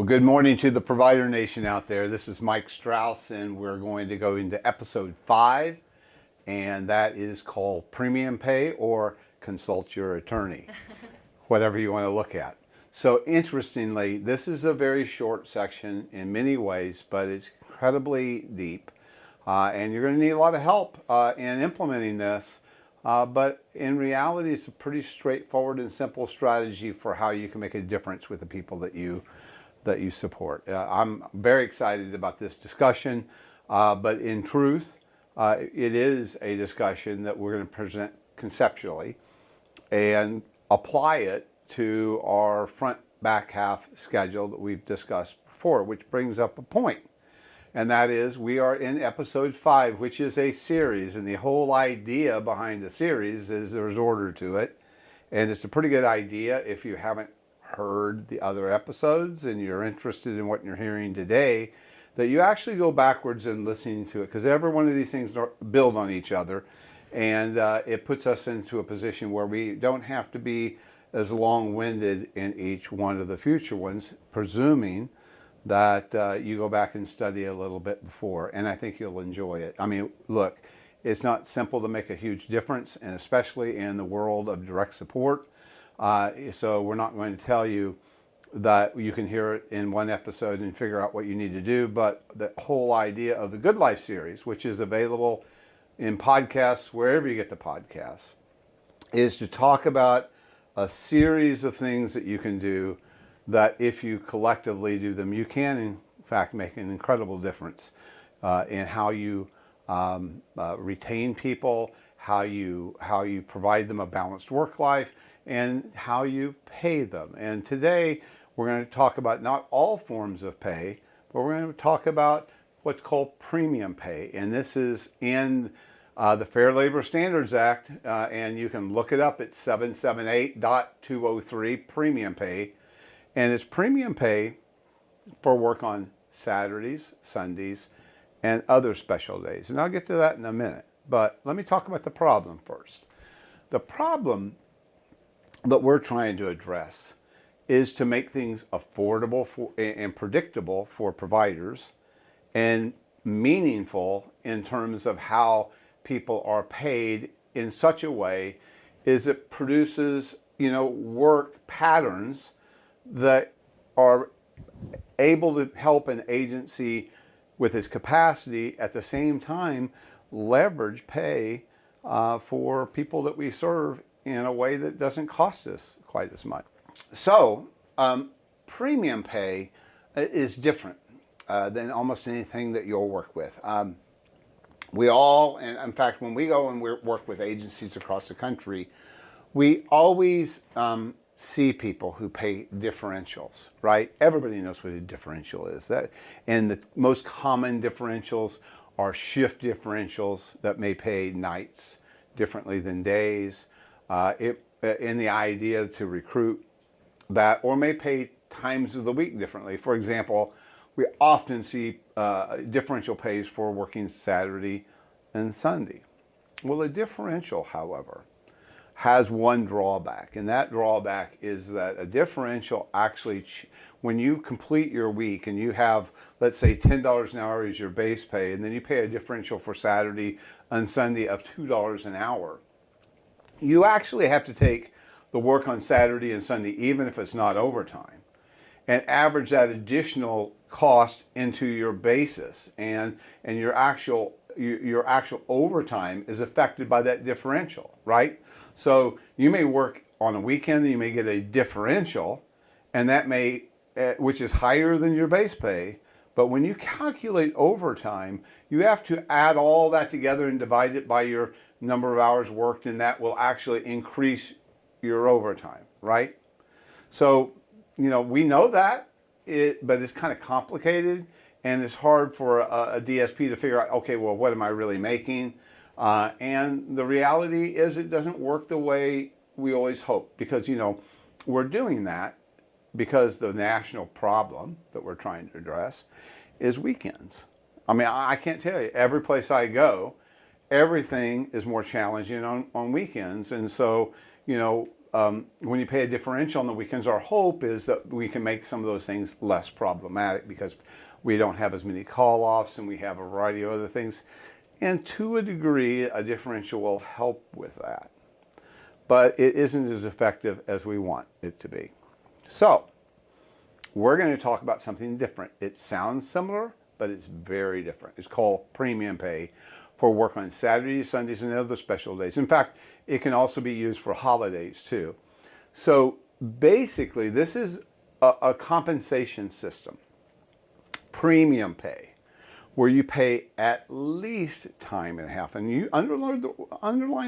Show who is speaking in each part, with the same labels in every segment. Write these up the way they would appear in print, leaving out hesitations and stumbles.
Speaker 1: Well, good morning to the provider nation out there. This is Mike Strouse, and we're going to go into episode 5, and that is called Premium Pay or Consult Your Attorney, whatever you want to look at. So interestingly, this is a very short section in many ways, but it's incredibly deep, and you're going to need a lot of help in implementing this. But in reality, it's a pretty straightforward and simple strategy for how you can make a difference with the people that you support. I'm very excited about this discussion, but in truth, it is a discussion that we're going to present conceptually and apply it to our front back half schedule that we've discussed before, which brings up a point. And that is, we are in episode 5, which is a series, and the whole idea behind the series is there's order to it. And it's a pretty good idea if you haven't heard the other episodes and you're interested in what you're hearing today, that you actually go backwards and listening to it, because every one of these things build on each other, and it puts us into a position where we don't have to be as long-winded in each one of the future ones, presuming that you go back and study a little bit before, and I think you'll enjoy it. I mean, look, it's not simple to make a huge difference, and especially in the world of direct support. So we're not going to tell you that you can hear it in one episode and figure out what you need to do, but the whole idea of the GoodLife series, which is available in podcasts, wherever you get the podcasts, is to talk about a series of things that you can do that if you collectively do them, you can in fact make an incredible difference in how you retain people, how you provide them a balanced work life, and how you pay them. And today we're going to talk about not all forms of pay, but we're going to talk about what's called premium pay. And this is in the Fair Labor Standards Act, and you can look it up at 778.203, premium pay. And it's premium pay for work on Saturdays, Sundays, and other special days. And I'll get to that in a minute. But let me talk about the problem first. The problem that we're trying to address is to make things affordable and predictable for providers, and meaningful in terms of how people are paid in such a way is it produces, work patterns that are able to help an agency with its capacity, at the same time leverage pay for people that we serve in a way that doesn't cost us quite as much. So premium pay is different than almost anything that you'll work with. We all, and in fact, when we go and we work with agencies across the country, we always see people who pay differentials, right? Everybody knows what a differential is. And the most common differentials are shift differentials that may pay nights differently than days. In the idea to recruit that, or may pay times of the week differently. For example, we often see differential pays for working Saturday and Sunday. Well, a differential, however, has one drawback, and that drawback is that a differential actually, when you complete your week and you have, let's say, $10 an hour is your base pay, and then you pay a differential for Saturday and Sunday of $2 an hour, you actually have to take the work on Saturday and Sunday, even if it's not overtime, and average that additional cost into your basis, and your actual overtime is affected by that differential, right? So you may work on a weekend and you may get a differential, and that may, which is higher than your base pay, but when you calculate overtime, you have to add all that together and divide it by your number of hours worked, and that will actually increase your overtime, right? So, we know that, but it's kind of complicated, and it's hard for a DSP to figure out, okay, well, what am I really making? And the reality is it doesn't work the way we always hope, because, we're doing that because the national problem that we're trying to address is weekends. I mean, I can't tell you, every place I go, everything is more challenging on weekends. And so, when you pay a differential on the weekends, our hope is that we can make some of those things less problematic because we don't have as many call-offs and we have a variety of other things. And to a degree, a differential will help with that. But it isn't as effective as we want it to be. So, we're going to talk about something different. It sounds similar, but it's very different. It's called premium pay for work on Saturdays, Sundays, and other special days. In fact, it can also be used for holidays too. So basically, this is a compensation system, premium pay, where you pay at least time and a half. And you underline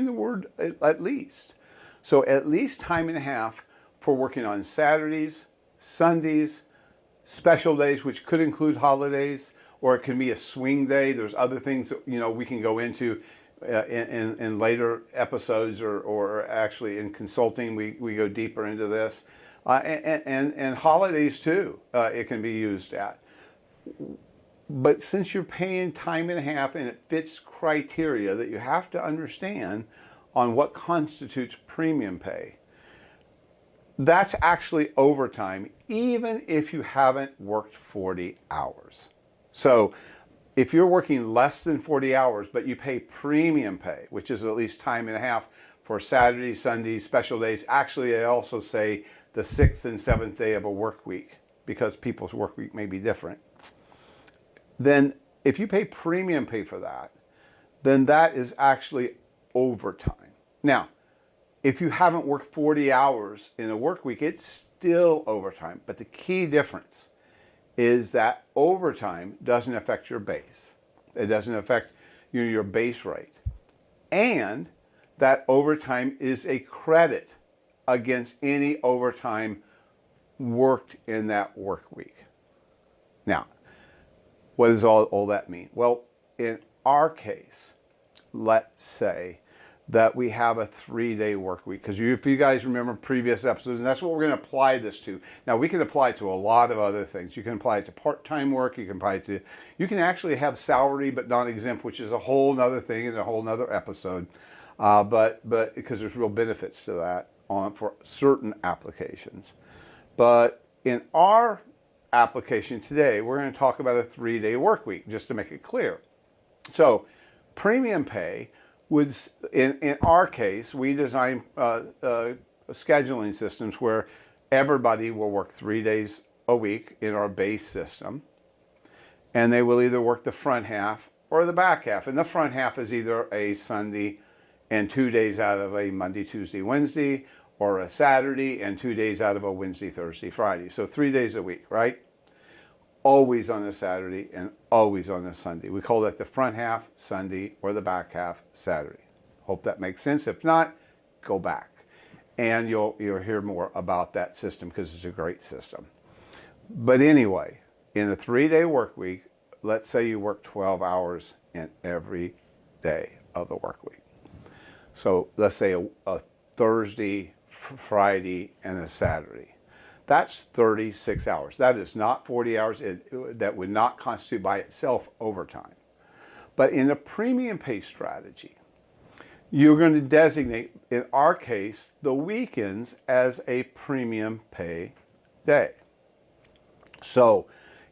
Speaker 1: the word at least. So at least time and a half for working on Saturdays, Sundays, special days, which could include holidays, or it can be a swing day. There's other things that we can go into in later episodes, or actually in consulting we go deeper into this, and holidays too. It can be used at. But since you're paying time and a half and it fits criteria that you have to understand on what constitutes premium pay, that's actually overtime, even if you haven't worked 40 hours. So if you're working less than 40 hours, but you pay premium pay, which is at least time and a half for Saturdays, Sundays, special days. Actually, I also say the 6th and 7th day of a work week, because people's work week may be different. Then if you pay premium pay for that, then that is actually overtime. Now, if you haven't worked 40 hours in a work week, it's still overtime. But the key difference is that overtime doesn't affect your base. It doesn't affect your base rate. And that overtime is a credit against any overtime worked in that work week. Now, what does all that mean? Well, in our case, let's say that we have a 3-day work week. Because if you guys remember previous episodes, and that's what we're going to apply this to. Now, we can apply it to a lot of other things. You can apply it to part-time work. You can actually have salary but not exempt, which is a whole nother thing and a whole nother episode. But because there's real benefits to that for certain applications. But in our application today, we're going to talk about a 3-day work week, just to make it clear. So premium pay would, in our case, we design scheduling systems where everybody will work 3 days a week in our base system, and they will either work the front half or the back half. And the front half is either a Sunday and 2 days out of a Monday, Tuesday, Wednesday, or a Saturday and 2 days out of a Wednesday, Thursday, Friday. So 3 days a week, right? Always on a Saturday and always on a Sunday. We call that the front half Sunday or the back half Saturday. Hope that makes sense. If not, go back. And you'll hear more about that system because it's a great system. But anyway, in a 3-day work week, let's say you work 12 hours in every day of the work week. So let's say a Thursday, Friday, and a Saturday. That's 36 hours. That is not 40 hours. That would not constitute by itself overtime. But in a premium pay strategy, you're going to designate, in our case, the weekends as a premium pay day. So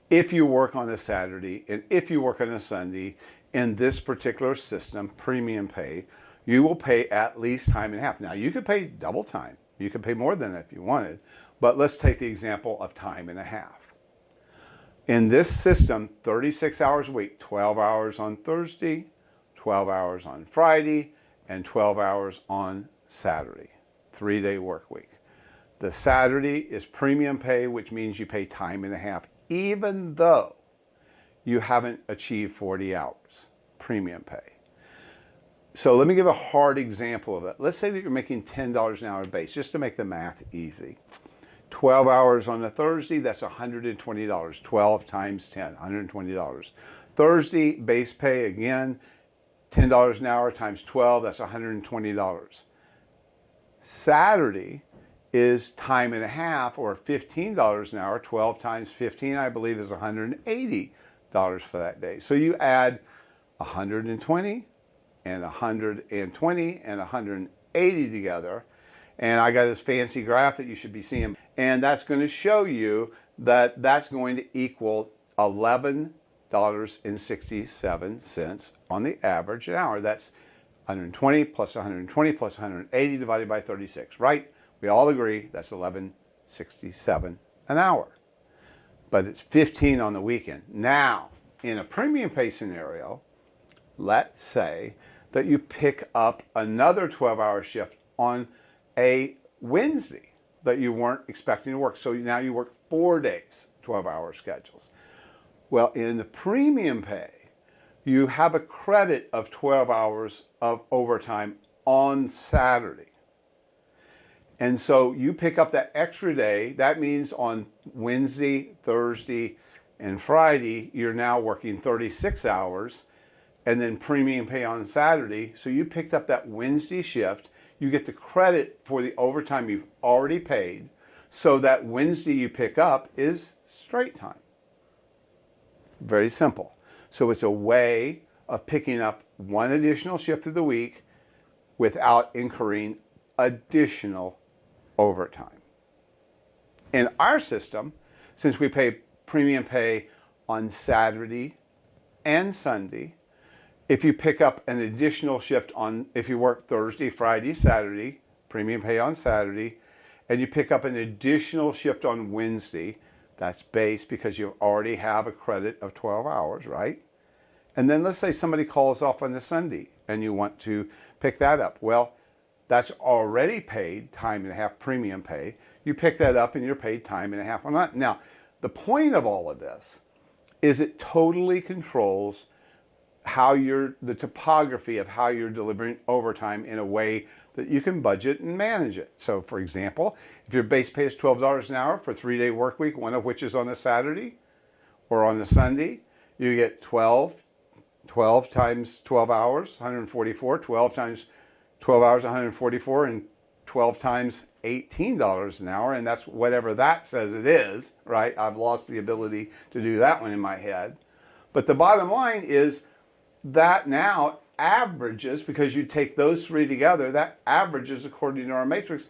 Speaker 1: if you work on a Saturday and if you work on a Sunday, in this particular system, premium pay, you will pay at least time and a half. Now, you could pay double time. You could pay more than that if you wanted. But let's take the example of time and a half. In this system, 36 hours a week, 12 hours on Thursday, 12 hours on Friday, and 12 hours on Saturday. 3-day work week. The Saturday is premium pay, which means you pay time and a half, even though you haven't achieved 40 hours. Premium pay. So let me give a hard example of it. Let's say that you're making $10 an hour base, just to make the math easy. 12 hours on a Thursday, that's $120. 12 times 10, $120. Thursday, base pay, again, $10 an hour times 12, that's $120. Saturday is time and a half, or $15 an hour. 12 times 15, I believe, is $180 for that day. So you add 120 and 120 and 180 together, And I got this fancy graph that you should be seeing. And that's going to show you that that's going to equal $11.67 on the average an hour. That's 120 plus 120 plus 180 divided by 36, right? We all agree that's $11.67 an hour. But it's 15 on the weekend. Now, in a premium pay scenario, let's say that you pick up another 12-hour shift on a Wednesday that you weren't expecting to work. So now you work 4 days, 12-hour schedules. Well, in the premium pay, you have a credit of 12 hours of overtime on Saturday. And so you pick up that extra day. That means on Wednesday, Thursday, and Friday, you're now working 36 hours and then premium pay on Saturday. So you picked up that Wednesday shift. You get the credit for the overtime you've already paid. So that Wednesday you pick up is straight time. Very simple. So it's a way of picking up one additional shift of the week without incurring additional overtime. In our system, since we pay premium pay on Saturday and Sunday, if you pick up an additional shift if you work Thursday, Friday, Saturday, premium pay on Saturday, and you pick up an additional shift on Wednesday, that's base because you already have a credit of 12 hours, right? And then let's say somebody calls off on a Sunday and you want to pick that up. Well, that's already paid time and a half premium pay. You pick that up and you're paid time and a half on that. Now, the point of all of this is it totally controls the topography of how you're delivering overtime in a way that you can budget and manage it. So for example, if your base pay is $12 an hour for a 3-day work week, one of which is on a Saturday or on a Sunday, you get 12 times 12 hours, 144, 12 times 12 hours, 144, and 12 times $18 an hour, and that's whatever that says it is, right? I've lost the ability to do that one in my head. But the bottom line is that now averages, because you take those three together, that averages, according to our matrix,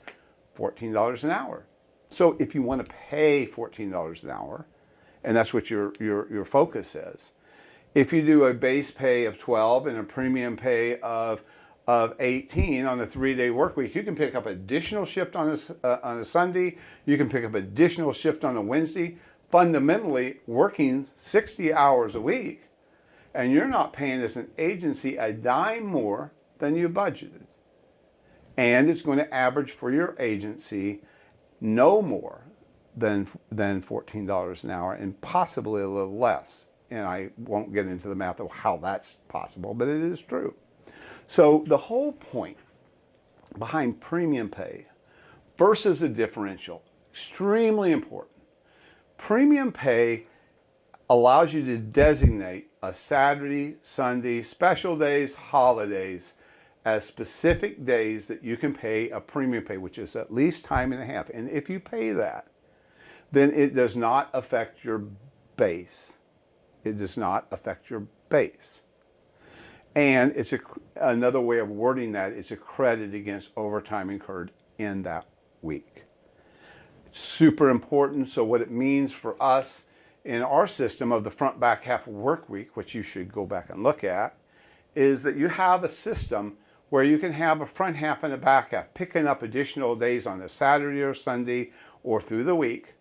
Speaker 1: $14 an hour. So if you want to pay $14 an hour, and that's what your focus is, if you do a base pay of 12 and a premium pay of 18 on a 3-day work week, you can pick up additional shift on a Sunday. You can pick up additional shift on a Wednesday, fundamentally working 60 hours a week. And you're not paying as an agency a dime more than you budgeted. And it's going to average for your agency no more than $14 an hour, and possibly a little less. And I won't get into the math of how that's possible, but it is true. So the whole point behind premium pay versus a differential, extremely important. Premium pay allows you to designate a Saturday, Sunday, special days, holidays as specific days that you can pay a premium pay, which is at least time and a half. And if you pay that, then it does not affect your base. It does not affect your base. And it's another way of wording that is a credit against overtime incurred in that week. It's super important. So what it means for us in our system of the front back half work week, which you should go back and look at, is that you have a system where you can have a front half and a back half, picking up additional days on a Saturday or Sunday or through the week.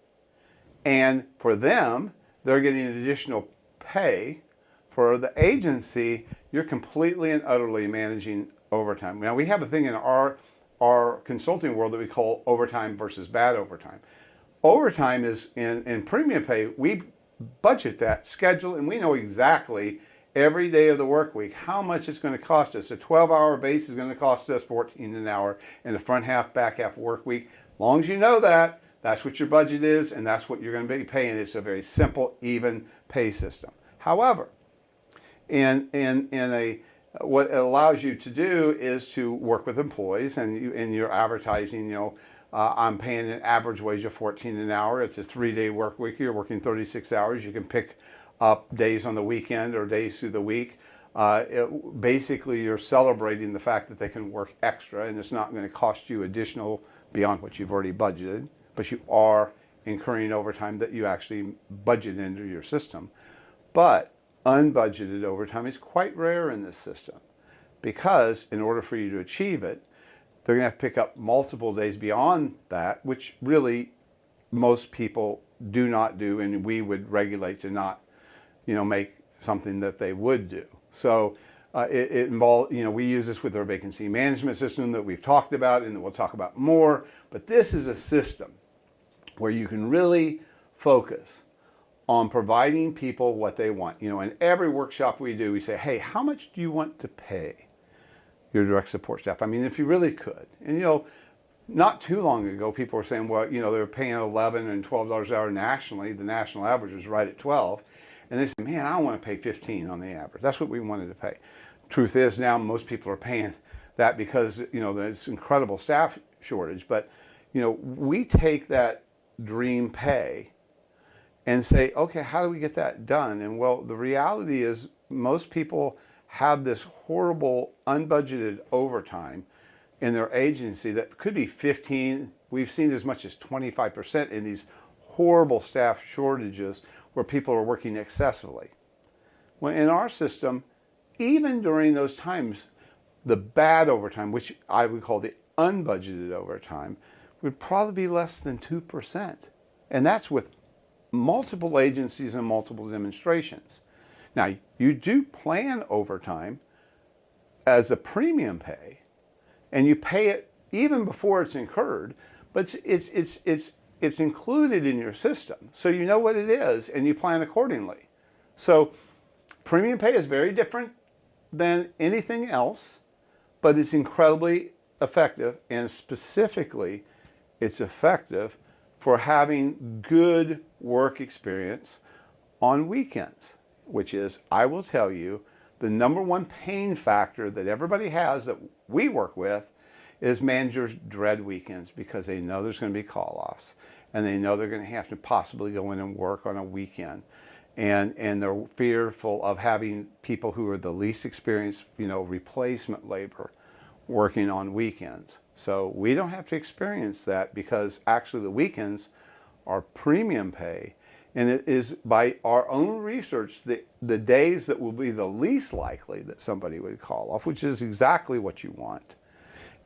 Speaker 1: And for them, they're getting additional pay. For the agency, you're completely and utterly managing overtime. Now, we have a thing in our consulting world that we call overtime versus bad overtime. Overtime is in premium pay, we budget that, schedule, and we know exactly every day of the work week how much it's going to cost us. A 12-hour base is going to cost us $14 an hour in the front half, back half work week. As long as you know that, that's what your budget is, and that's what you're going to be paying. It's a very simple, even pay system. However, what it allows you to do is to work with employees, and you're advertising, I'm paying an average wage of $14 an hour. It's a 3-day work week. You're working 36 hours. You can pick up days on the weekend or days through the week. Basically, you're celebrating the fact that they can work extra, and it's not going to cost you additional beyond what you've already budgeted, but you are incurring overtime that you actually budget into your system. But unbudgeted overtime is quite rare in this system, because in order for you to achieve it, they're going to have to pick up multiple days beyond that, which really most people do not do, and we would regulate to not, make something that they would do. So it involves, we use this with our vacancy management system that we've talked about and that we'll talk about more. But this is a system where you can really focus on providing people what they want. In every workshop we do, we say, hey, how much do you want to pay your direct support staff? I mean, if you really could. And, not too long ago, people were saying, well, they were paying $11 and $12 an hour nationally. The national average was right at 12. And they said, man, I don't want to pay 15 on the average. That's what we wanted to pay. Truth is, now most people are paying that because, there's incredible staff shortage. But, we take that dream pay and say, okay, how do we get that done? And well, the reality is most people have this horrible unbudgeted overtime in their agency that could be 15. We've seen as much as 25% in these horrible staff shortages where people are working excessively. Well, in our system, even during those times, the bad overtime, which I would call the unbudgeted overtime, would probably be less than 2%. And that's with multiple agencies and multiple demonstrations. Now, you do plan overtime as a premium pay, and you pay it even before it's incurred, but it's included in your system. So you know what it is, and you plan accordingly. So premium pay is very different than anything else, but it's incredibly effective, and specifically, it's effective for having good work experience on weekends, which is, I will tell you, the number one pain factor that everybody has that we work with is managers dread weekends because they know there's going to be call-offs, and they know they're going to have to possibly go in and work on a weekend. And they're fearful of having people who are the least experienced, replacement labor working on weekends. So we don't have to experience that because actually the weekends are premium pay. And it is, by our own research, the days that will be the least likely that somebody would call off, which is exactly what you want.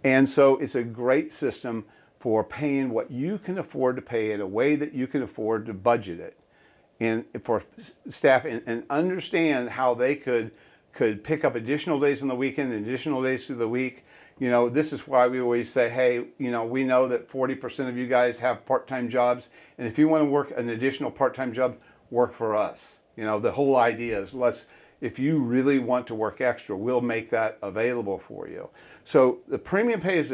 Speaker 1: And so it's a great system for paying what you can afford to pay in a way that you can afford to budget it. And for staff, and understand how they could pick up additional days on the weekend and additional days through the week. This is why we always say, hey, we know that 40% of you guys have part-time jobs, and if you want to work an additional part-time job, work for us. The whole idea is if you really want to work extra, we'll make that available for you. So the premium pay is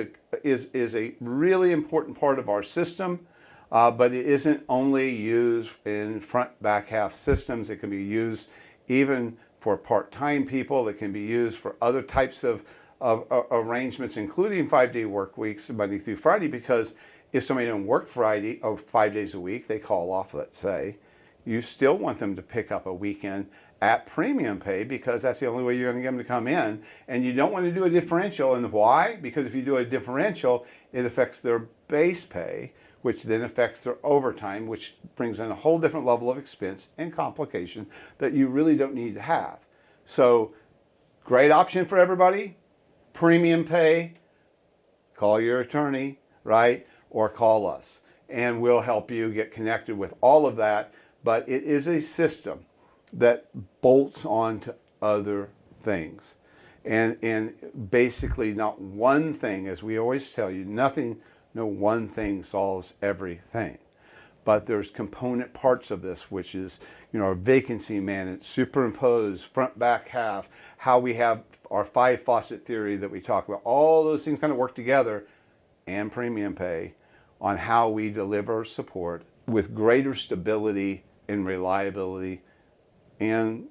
Speaker 1: a really important part of our system. But it isn't only used in front, back half systems. It can be used even for part-time people. It can be used for other types of arrangements, including 5-day work weeks, Monday through Friday, because if somebody doesn't work Friday or 5 days a week, they call off, let's say, you still want them to pick up a weekend at premium pay because that's the only way you're going to get them to come in. And you don't want to do a differential. And why? Because if you do a differential, it affects their base pay, which then affects their overtime, which brings in a whole different level of expense and complication that you really don't need to have. So, great option for everybody. Premium pay. Call your attorney, right? Or call us, and we'll help you get connected with all of that. But it is a system that bolts on to other things. And basically not one thing, as we always tell you, no one thing solves everything. But there's component parts of this, which is, our vacancy management, superimpose, front, back, half, how we have our 5 faucet theory that we talk about. All those things kind of work together, and premium pay, on how we deliver support with greater stability and reliability, and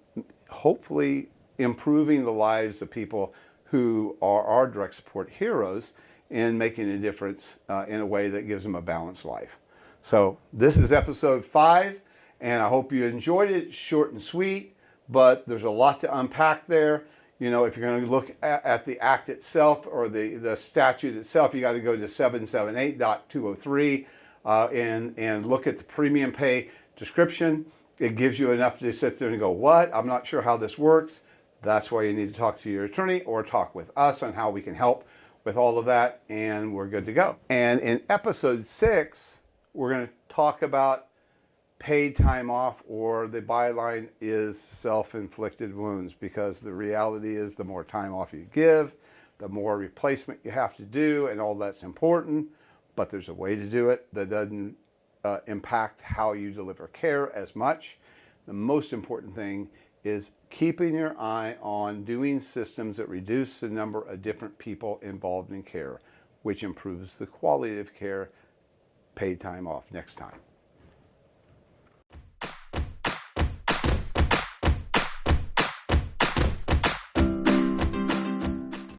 Speaker 1: hopefully improving the lives of people who are our direct support heroes and making a difference in a way that gives them a balanced life. So this is episode 5, and I hope you enjoyed it. Short and sweet, but there's a lot to unpack there. You know, if you're going to look at the act itself or the statute itself, you got to go to 778.203 and look at the premium pay description. It gives you enough to sit there and go, what? I'm not sure how this works. That's why you need to talk to your attorney or talk with us on how we can help with all of that, and we're good to go. And in episode 6, we're going to talk about paid time off, or the byline is self-inflicted wounds, because the reality is the more time off you give, the more replacement you have to do, and all that's important, but there's a way to do it that doesn't impact how you deliver care as much. The most important thing is keeping your eye on doing systems that reduce the number of different people involved in care, which improves the quality of care. Paid time off next time.